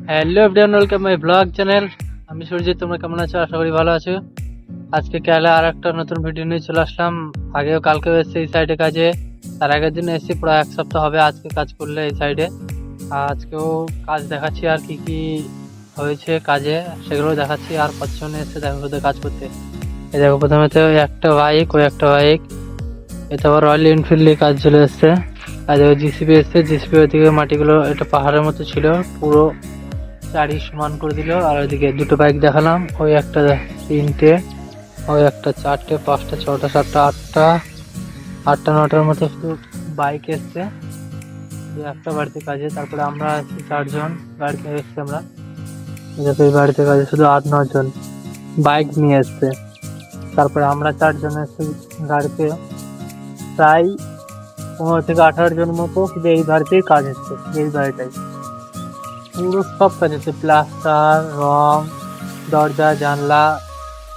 Hello everyone, welcome my blog channel. আমি সুরজিৎ, তোমরা কেমন আছো? আশা করি ভালো আছো। আজকে কেলা আর একটা নতুন ভিডিও নিয়ে চলে আসলাম। আগেও কালকেও এসেছি এই সাইডে কাজে, তার আগের দিন এসেছি, প্রায় এক সপ্তাহ হবে আজকে কাজ করলে এই সাইডে। আজকেও কাজ দেখাচ্ছি, আর কি কি হয়েছে কাজে সেগুলো দেখাচ্ছি, আর কতজনে এসে দেখো ওদের কাজ করতে। এই দেখো, প্রথমে তো একটা বাইক, এটা আবার রয়্যাল এনফিল্ডে কাজ চলে এসছে। আর দেখো জিসিবি এসছে, জিসিবি ওইদিকে মাটিগুলো একটা পাহাড়ের মতো ছিল, পুরো চারি সমান করে দিল। আর ওইদিকে দুটো বাইক দেখালাম, ওই একটা, তিনটে, ওই একটা, চারটে, পাঁচটা, ছটা, সাতটা, আটটা, আটটা নটার মতো শুধু বাইক এসছে একটা বাড়িতে কাজে। তারপরে আমরা আছি চারজন, গাড়িতে এসছি আমরা। এই বাড়িতে কাজে শুধু 8-9 জন বাইক নিয়ে এসছে। তারপরে আমরা চারজন এসছি গাড়িতে, প্রায় 15 থেকে 18 জন মতো শুধু এই বাড়িতেই কাজ হচ্ছে। এই বাড়িটাই পুরো সব কাজ হচ্ছে, প্লাস্টার, রং, দরজা, জানলা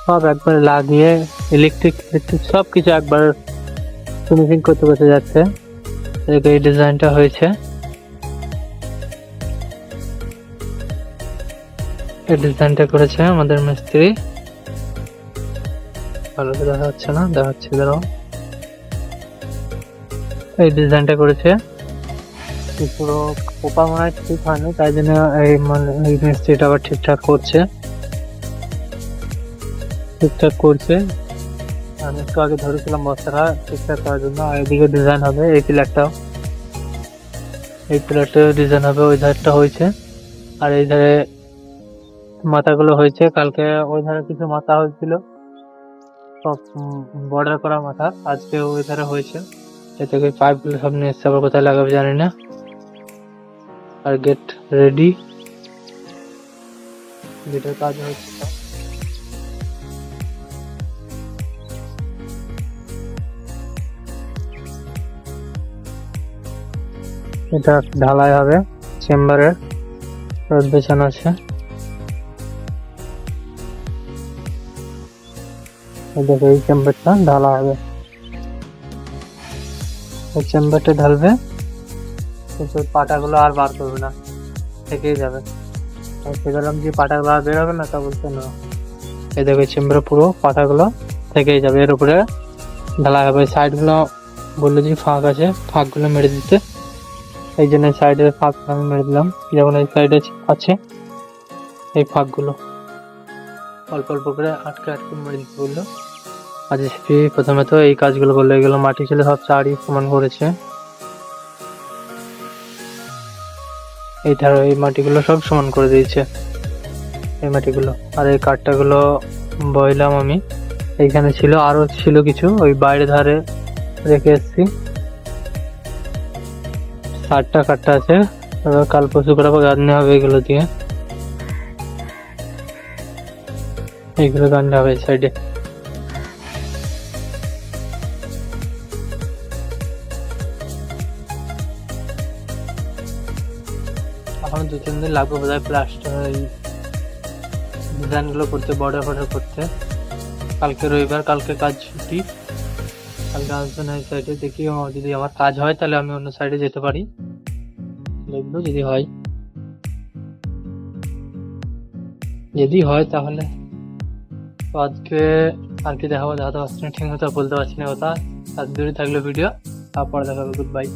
সব একবার লাগিয়ে, ইলেকট্রিক সব কিছু একবার ফিনিশিং করতে করতে যাচ্ছে। এই ডিজাইনটা হয়েছে, এই ডিজাইনটা করেছে আমাদের মিস্ত্রি। ভালো করে দেখা যাচ্ছে না, দেখাচ্ছে দাঁড়াও। এই ডিজাইনটা করেছে, পুরো পোপা মনে হয় ঠিক হয়নি, তাই জন্য এই মিস্ত্রিটা আবার ঠিকঠাক করছে। আমি একটু আগে ধরেছিলাম বস্তাটা ঠিকঠাক করার জন্য। আর এদিকে ডিজাইন হবে, এই পিলারটাও ডিজাইন হবে। ওই ধারটা হয়েছে, আর এই ধারে মাথাগুলো হয়েছে। কালকে ওই ধারে কিছু মাথা হয়েছিল, সব বর্ডার করা মাথা, আজকে ওই ধারে হয়েছে। এ থেকে পাইপগুলো সব নিয়ে এসছে, আবার কোথায় লাগাবে জানি না। আর গেট রেডি, গেটের কাজ হচ্ছে। এটা ঢালাই হবে, চেম্বারের রড বেছানো আছে। দেখো এই চেম্বারটা ঢালা হবে, এই চেম্বারটা ঢালবে, কিন্তু পাটাগুলো আর বার করবে না, থেকেই যাবে। সেগুলো যে পাটাগুলো আর বের হবে না তা বলছে না। এই দেখো চেম্বারে পুরো পাটাগুলো থেকেই যাবে, এর উপরে ঢালাই হবে। সাইডগুলো বললো যে ফাঁক আছে, ফাঁকগুলো মেরে দিতে, এই জন্য সাইডের ফাঁক আমি মেরে দিলাম। যেমন এই সাইডে আছে এই ফাঁকগুলো অল্প অল্প করে আটকে আটকে মেরে দিতে বললো। আজ প্রথমে তো এই কাজগুলো করলো, এগুলো মাটি ছিল সব চারি সমান করেছে। এই ধারে এই মাটিগুলো সব সমান করে দিয়েছে, এই মাটিগুলো। আর এই কাঠটাগুলো বইলাম আমি, এইখানে ছিল, আরো ছিল কিছু ওই বাইরে ধারে রেখে এসছি। 7টা কাঠটা আছে, কাল পরশু করে গাঁথনি হবে এগুলো দিয়ে, এইগুলো গাঁথনি হবে এই সাইডে। এখন 2-3 দিন লাগবে বোধহয় প্লাস্টার ডিজাইন গুলো করতে, বর্ডার করতে। কালকে রবিবার, কালকে কাজ ছুটি, কালকে আসবে না এই সাইডে। দেখি যদি আমার কাজ হয় তাহলে আমি অন্য সাইডে যেতে পারি, দেখবো যদি হয় তাহলে। তো আজকে আর কি দেখাতে পারছি না, ঠিক মতো বলতে পারছি না কথা। আজ দূরে থাকলো ভিডিও, তারপর দেখাবো। Good bye.